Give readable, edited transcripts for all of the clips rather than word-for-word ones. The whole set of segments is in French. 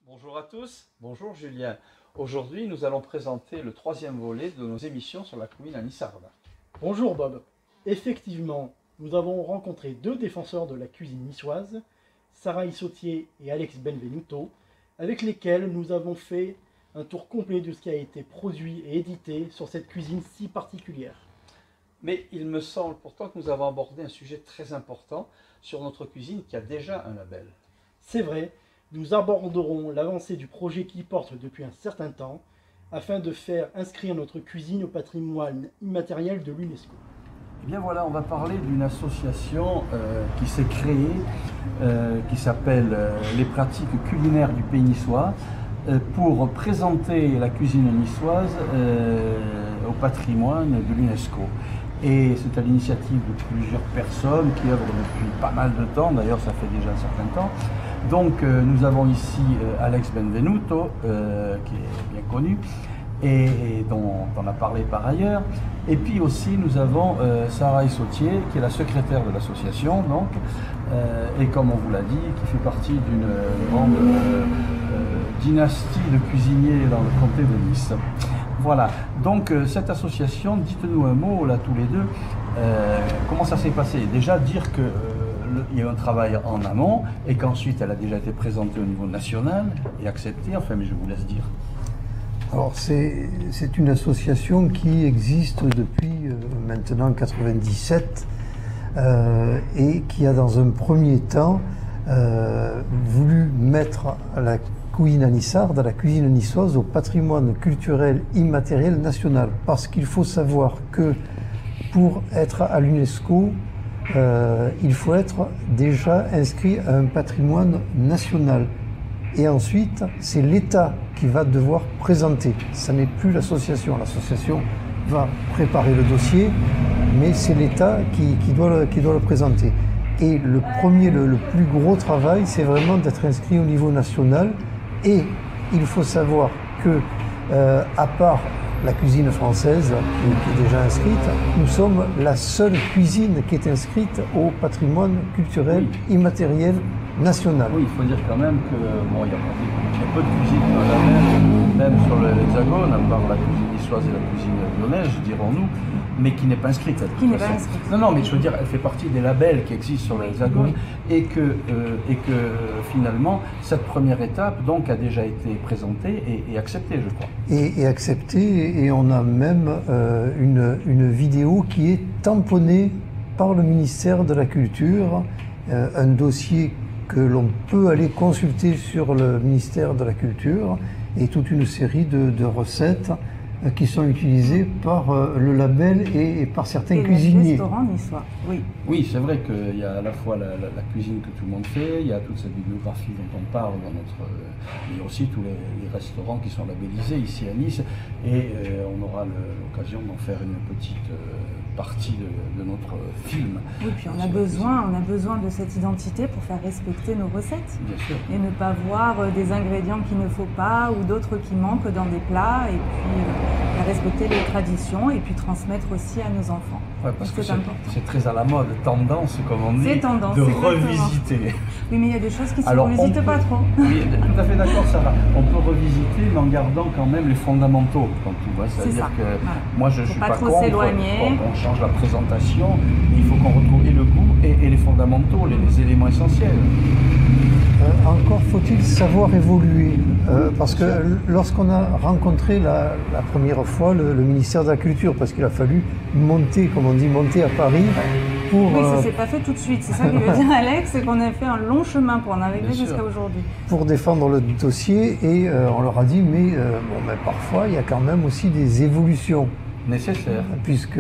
Bonjour à tous, bonjour Julien. Aujourd'hui, nous allons présenter le troisième volet de nos émissions sur la cuisine nissarde. Bonjour Bob. Effectivement, nous avons rencontré deux défenseurs de la cuisine niçoise, Sarah Issautier et Alex Benvenuto, avec lesquels nous avons fait un tour complet de ce qui a été produit et édité sur cette cuisine si particulière. Mais il me semble pourtant que nous avons abordé un sujet très important sur notre cuisine qui a déjà un label. C'est vrai, nous aborderons l'avancée du projet qui porte depuis un certain temps afin de faire inscrire notre cuisine au patrimoine immatériel de l'UNESCO. Eh bien voilà, on va parler d'une association qui s'est créée, qui s'appelle les pratiques culinaires du pays niçois, pour présenter la cuisine niçoise au patrimoine de l'UNESCO. Et c'est à l'initiative de plusieurs personnes qui œuvrent depuis pas mal de temps, d'ailleurs ça fait déjà un certain temps. Donc nous avons ici Alex Benvenuto, qui est bien connu, et dont on a parlé par ailleurs. Et puis aussi nous avons Sarah Issautier, qui est la secrétaire de l'association, donc, et comme on vous l'a dit, qui fait partie d'une grande dynastie de cuisiniers dans le comté de Nice. Voilà, donc cette association, dites-nous un mot là tous les deux, comment ça s'est passé? Déjà dire que il y a eu un travail en amont et qu'ensuite elle a déjà été présentée au niveau national et acceptée, enfin mais je vous laisse dire. Alors c'est une association qui existe depuis maintenant 1997 et qui a dans un premier temps voulu mettre la cuisine nissarde, la cuisine niçoise au patrimoine culturel immatériel national. Parce qu'il faut savoir que pour être à l'UNESCO, il faut être déjà inscrit à un patrimoine national. Et ensuite, c'est l'État qui va devoir présenter. Ce n'est plus l'association. L'association va préparer le dossier, mais c'est l'État qui doit le présenter. Et le plus gros travail, c'est vraiment d'être inscrit au niveau national. Et il faut savoir que, à part la cuisine française, qui est déjà inscrite, nous sommes la seule cuisine qui est inscrite au patrimoine culturel immatériel national. Oui, il faut dire quand même que bon, il y a peu de cuisine dans la même sur l'Hexagone, à part la cuisine niçoise et la cuisine lyonnaise, dirons-nous, mais qui n'est pas inscrite. Qui n'est pas inscrite. Non, mais je veux dire, elle fait partie des labels qui existent sur l'Hexagone, et que finalement, cette première étape donc a déjà été présentée et acceptée, je crois. Et acceptée, et on a même une vidéo qui est tamponnée par le ministère de la Culture, un dossier que l'on peut aller consulter sur le ministère de la Culture, et toute une série de recettes qui sont utilisées par le label et par certains cuisiniers. Et le restaurant niçois, oui. Oui, c'est vrai qu'il y a à la fois la cuisine que tout le monde fait, il y a toute cette bibliographie dont on parle dans notre... il y a aussi tous les restaurants qui sont labellisés ici à Nice, et on aura l'occasion d'en faire une petite partie de notre film. Oui, puis on a besoin de cette identité pour faire respecter nos recettes. Bien sûr. Et ne pas voir des ingrédients qu'il ne faut pas ou d'autres qui manquent dans des plats, et puis respecter les traditions et puis transmettre aussi à nos enfants. Ouais, parce que c'est très à la mode, tendance, comme on dit, tendance, de revisiter. Oui, mais il y a des choses qui ne se revisitent pas trop. Oui, tout à fait d'accord, Sarah. On peut revisiter, mais en gardant quand même les fondamentaux dans tout. C'est-à-dire que moi, je ne suis pas contre qu'on change la présentation. Il faut qu'on retrouve et le goût et les fondamentaux, les éléments essentiels. Encore faut-il savoir évoluer, parce que lorsqu'on a rencontré la première fois le ministère de la Culture, parce qu'il a fallu monter, comme on dit, monter à Paris pour... Oui, ça ne s'est pas fait tout de suite, c'est ça qu'il veut dire Alex, c'est qu'on a fait un long chemin pour en arriver jusqu'à aujourd'hui. Pour défendre le dossier, et on leur a dit, mais parfois il y a quand même aussi des évolutions. Nécessaires. Puisque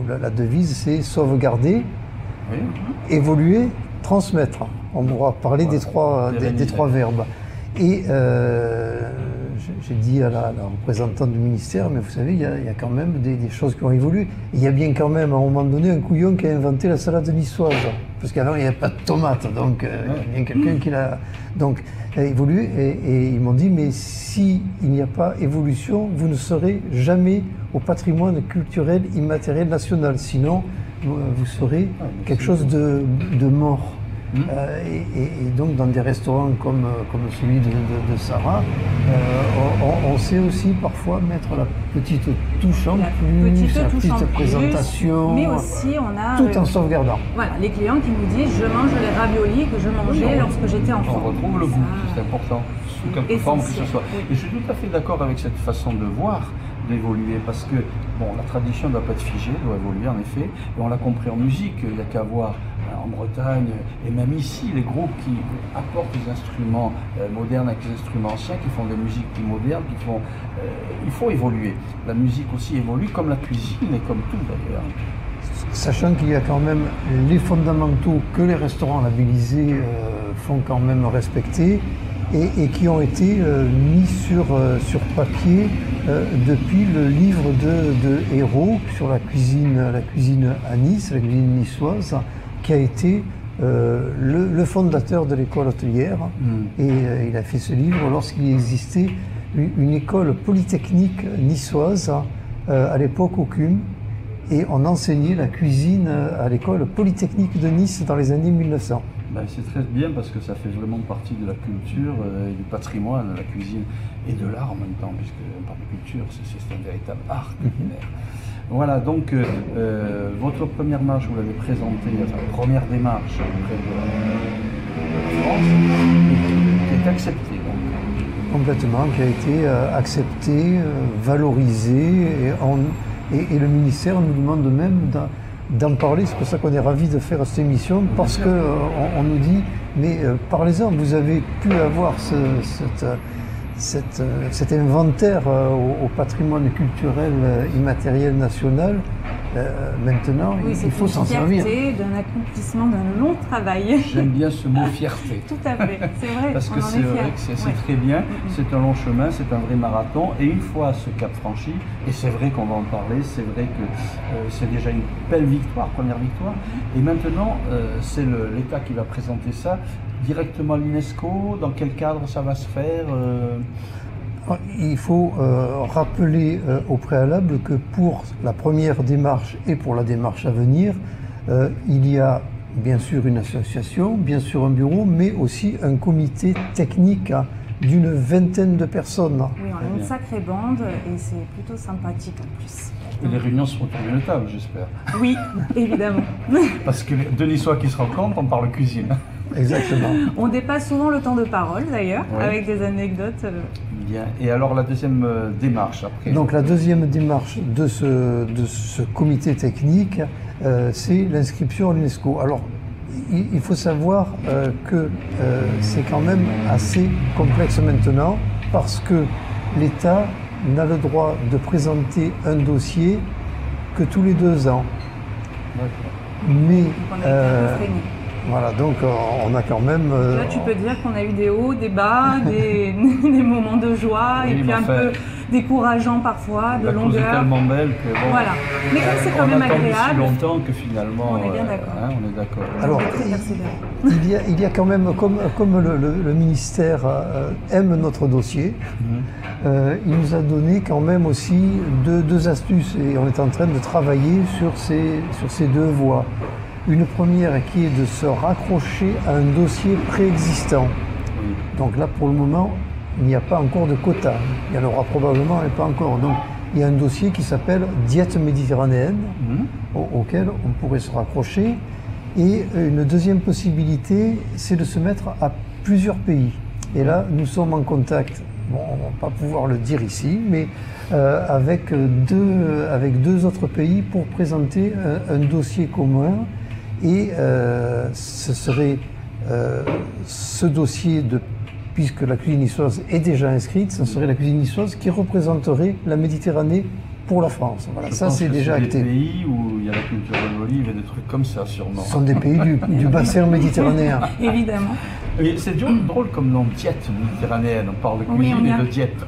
la devise c'est sauvegarder, évoluer, transmettre. On pourra parler des trois verbes. Et j'ai dit à la représentante du ministère, mais vous savez, il y a quand même des choses qui ont évolué. Il y a bien quand même, à un moment donné, un couillon qui a inventé la salade niçoise. Parce qu'avant, il n'y avait pas de tomates, donc il y a bien quelqu'un qui l'a évolué. Et ils m'ont dit, mais s'il n'y a pas évolution, vous ne serez jamais au patrimoine culturel immatériel national. Sinon, vous serez quelque chose de mort. Et donc dans des restaurants comme celui de Sarah, on sait aussi parfois mettre la petite touche en plus, la petite présentation, mais aussi on a tout en sauvegardant. Voilà, les clients qui nous disent je mange les raviolis que je mangeais lorsque j'étais enfant. On retrouve le goût, c'est important, sous quelque forme que ce soit. Et je suis tout à fait d'accord avec cette façon de voir, d'évoluer, parce que bon, la tradition ne doit pas être figée, elle doit évoluer en effet, et on l'a compris en musique, il n'y a qu'à voir en Bretagne, et même ici, les groupes qui apportent des instruments modernes avec des instruments anciens, qui font des musiques plus modernes, il faut évoluer. La musique aussi évolue, comme la cuisine et comme tout d'ailleurs. Sachant qu'il y a quand même les fondamentaux que les restaurants labellisés font quand même respecter, et qui ont été mis sur papier depuis le livre de Hérault sur la cuisine à Nice, la cuisine niçoise, qui a été le fondateur de l'école hôtelière. Et il a fait ce livre lorsqu'il existait une école polytechnique niçoise, à l'époque au CUM, et on enseignait la cuisine à l'école polytechnique de Nice dans les années 1900. Ben, c'est très bien parce que ça fait vraiment partie de la culture et du patrimoine, la cuisine et de l'art en même temps, puisque on parle de culture, c'est un véritable art culinaire. Voilà, donc votre première marche, vous l'avez présentée, enfin, première démarche auprès de la France, qui est acceptée. Donc. Complètement, qui a été acceptée, valorisée, et le ministère nous demande même d'en parler. C'est pour ça qu'on est ravis de faire cette émission, parce qu'on nous dit, mais parlez-en, vous avez pu avoir cet inventaire au patrimoine culturel immatériel national. Maintenant, oui, il faut s'en servir. C'est une fierté d'un accomplissement d'un long travail. J'aime bien ce mot fierté. Tout à fait, c'est vrai. Parce que c'est vrai que c'est très bien, c'est un long chemin, c'est un vrai marathon, et une fois ce cap franchi, et c'est vrai qu'on va en parler, c'est vrai que c'est déjà une belle victoire, première victoire, et maintenant c'est l'État qui va présenter ça directement à l'UNESCO. Dans quel cadre ça va se faire Il faut rappeler au préalable que pour la première démarche et pour la démarche à venir, il y a bien sûr une association, bien sûr un bureau, mais aussi un comité technique d'une vingtaine de personnes. Oui, on a une sacrée bande et c'est plutôt sympathique en plus. Et les réunions seront autour d'une table, j'espère. Oui, évidemment. Parce que les deux Niçois qui se rencontrent, on parle cuisine. Exactement. On dépasse souvent le temps de parole d'ailleurs, oui, avec des anecdotes. Bien. Et alors la deuxième démarche après? Donc la deuxième démarche de ce comité technique, c'est l'inscription à l'UNESCO. Alors il faut savoir que c'est quand même assez complexe maintenant, parce que l'État n'a le droit de présenter un dossier que tous les 2 ans. D'accord. Mais on a été un peu freiné. voilà, donc on a quand même... Là, tu peux dire qu'on a eu des hauts, des bas, des moments de joie, oui, et puis un peu décourageants parfois, de longueur. La cause est tellement belle que bon... Voilà. Mais comme c'est quand même agréable... On attend si longtemps que finalement... On est bien d'accord. On est d'accord. Alors, il y a quand même, comme le ministère aime notre dossier, il nous a donné quand même aussi deux astuces, et on est en train de travailler sur ces 2 voies. Une première qui est de se raccrocher à un dossier préexistant. Oui. Donc là, pour le moment, il n'y a pas encore de quota. Il y en aura probablement, mais pas encore. Donc il y a un dossier qui s'appelle Diète méditerranéenne, auquel on pourrait se raccrocher. Et une deuxième possibilité, c'est de se mettre à plusieurs pays. Et là, nous sommes en contact, bon, on ne va pas pouvoir le dire ici, mais avec 2 autres pays pour présenter un dossier commun. Et ce serait ce dossier, puisque la cuisine niçoise est déjà inscrite, ce serait la cuisine niçoise qui représenterait la Méditerranée pour la France. Voilà, ça c'est déjà acté. Des pays où il y a la culture de l'olive et des trucs comme ça sûrement. Ce sont des pays du bassin méditerranéen. Évidemment. C'est drôle comme nom, diète méditerranéenne. On parle de cuisine et de diète.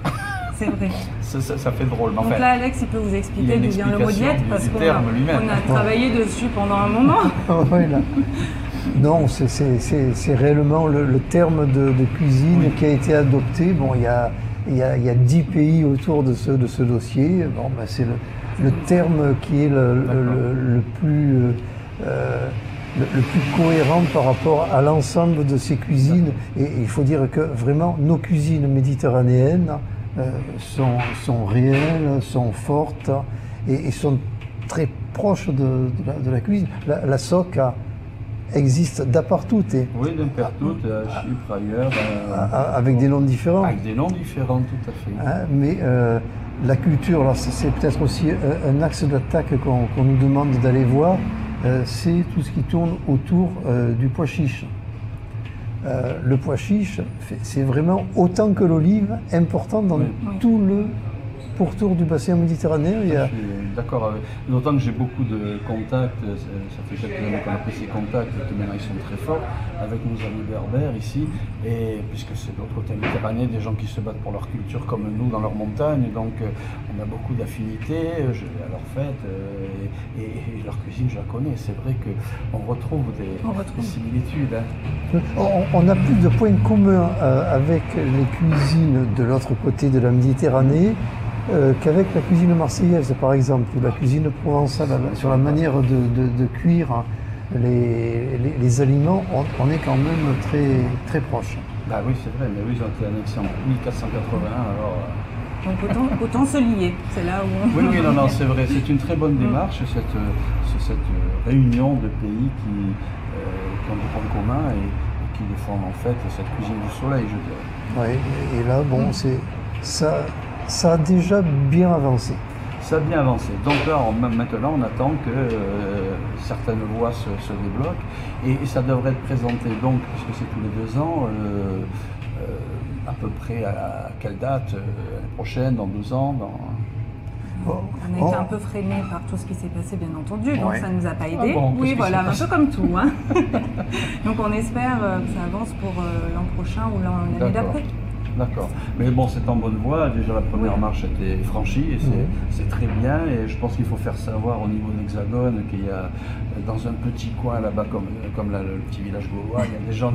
C'est vrai. Ça fait drôle. Donc là, Alex, il peut vous expliquer d'où vient le mot diète, parce qu'on a travaillé dessus pendant un moment. Voilà. Non, c'est réellement le terme de cuisine qui a été adopté. Bon, il y a 10 pays autour de ce dossier. Bon, ben, c'est le terme qui est le plus le plus cohérent par rapport à l'ensemble de ces cuisines. Et il faut dire que vraiment nos cuisines méditerranéennes sont réelles, sont fortes et sont très proches de la cuisine. La soca existe d'apartout. Oui, d'impartout, à Chypre, ailleurs. Avec des noms différents. Avec des noms différents, tout à fait. Hein, mais la culture, alors c'est peut-être aussi un axe d'attaque qu'on nous demande d'aller voir, c'est tout ce qui tourne autour du pois chiche. Le pois chiche, c'est vraiment autant que l'olive important dans tout le pourtour du bassin méditerranéen. Je suis d'accord avec. D'autant que j'ai beaucoup de contacts, ça fait quelques années qu'on a pris ces contacts, et que maintenant ils sont très forts, avec nos amis berbères ici, et puisque c'est de l'autre côté méditerranéen, des gens qui se battent pour leur culture comme nous dans leur montagne, donc on a beaucoup d'affinités, je vais à leur fête, et leur cuisine je la connais. C'est vrai qu'on retrouve des similitudes. Hein. On a plus de points communs avec les cuisines de l'autre côté de la Méditerranée qu'avec la cuisine marseillaise, par exemple, ou la cuisine provençale, sur la manière de cuire les aliments, on est quand même très, très proche. Bah oui, c'est vrai, mais oui, ils ont été annexés en 1481, alors... Donc autant se lier, c'est là où on... Oui, non, c'est vrai, c'est une très bonne démarche, cette réunion de pays qui ont des points communs et qui défendent en fait cette cuisine du soleil, je dirais. Oui, et là, bon, ça a déjà bien avancé. Ça a bien avancé. Donc là, maintenant, on attend que certaines voies se débloquent et ça devrait être présenté, donc, puisque c'est tous les 2 ans, à peu près à quelle date l'année prochaine, dans 2 ans On a été un peu freiné par tout ce qui s'est passé, bien entendu, donc ça ne nous a pas aidé. Oui, voilà, un peu comme tout. Hein. Donc on espère que ça avance pour l'an prochain ou l'année d'après. D'accord. Mais bon, c'est en bonne voie. Déjà, la première marche a été franchie et c'est très bien. Et je pense qu'il faut faire savoir au niveau de l'Hexagone qu'il y a dans un petit coin là-bas, comme là, le petit village gaulois, il y a des gens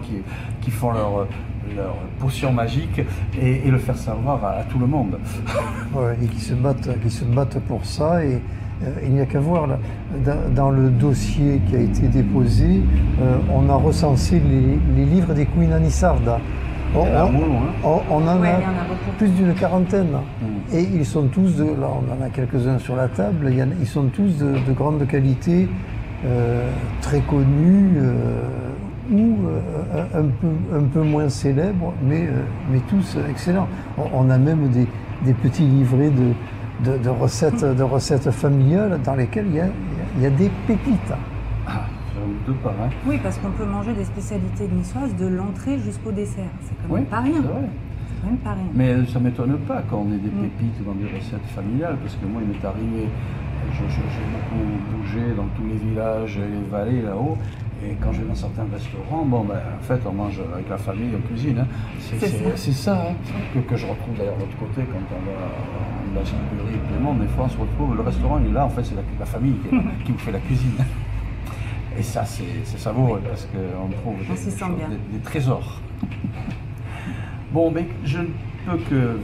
qui font leur potion magique et le faire savoir à tout le monde. Ouais, et qui se battent pour ça. Et il n'y a qu'à voir, là, dans le dossier qui a été déposé, on a recensé les livres des Queen Anissarda. On en a plus d'une quarantaine. Et ils sont tous, là on en a quelques-uns sur la table, ils sont tous de grande qualité, très connus, ou un peu moins célèbres, mais tous excellents. On a même des petits livrets de recettes familiales dans lesquels il y a des pépites. Pas, hein. Oui, parce qu'on peut manger des spécialités niçoises de l'entrée jusqu'au dessert. C'est quand même pas rien. C'est quand même pas rien. Mais ça ne m'étonne pas qu'on ait des pépites dans des recettes familiales, parce que moi, il m'est arrivé, j'ai beaucoup bougé dans tous les villages et les vallées là-haut, et quand je vais dans certains restaurants, en fait, on mange avec la famille, on cuisine. Hein. C'est ça hein, que je retrouve d'ailleurs de l'autre côté quand on va dans une et le monde. Des fois, on se retrouve, le restaurant il est là, en fait, c'est la famille qui vous fait la cuisine. Et ça, c'est savoureux parce qu'on trouve des trésors. Bon, mais je ne peux que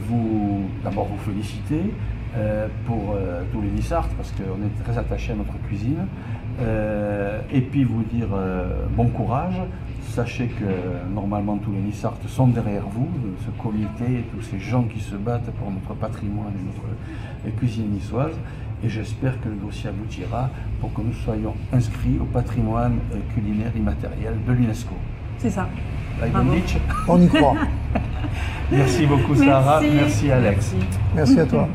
d'abord vous féliciter pour tous les Nissards parce qu'on est très attachés à notre cuisine. Et puis vous dire bon courage. Sachez que normalement tous les Nissards sont derrière vous, ce comité, tous ces gens qui se battent pour notre patrimoine et notre cuisine niçoise. Et j'espère que le dossier aboutira pour que nous soyons inscrits au patrimoine culinaire immatériel de l'UNESCO. C'est ça. On y croit. Merci beaucoup Sarah, merci Alex. Merci à toi.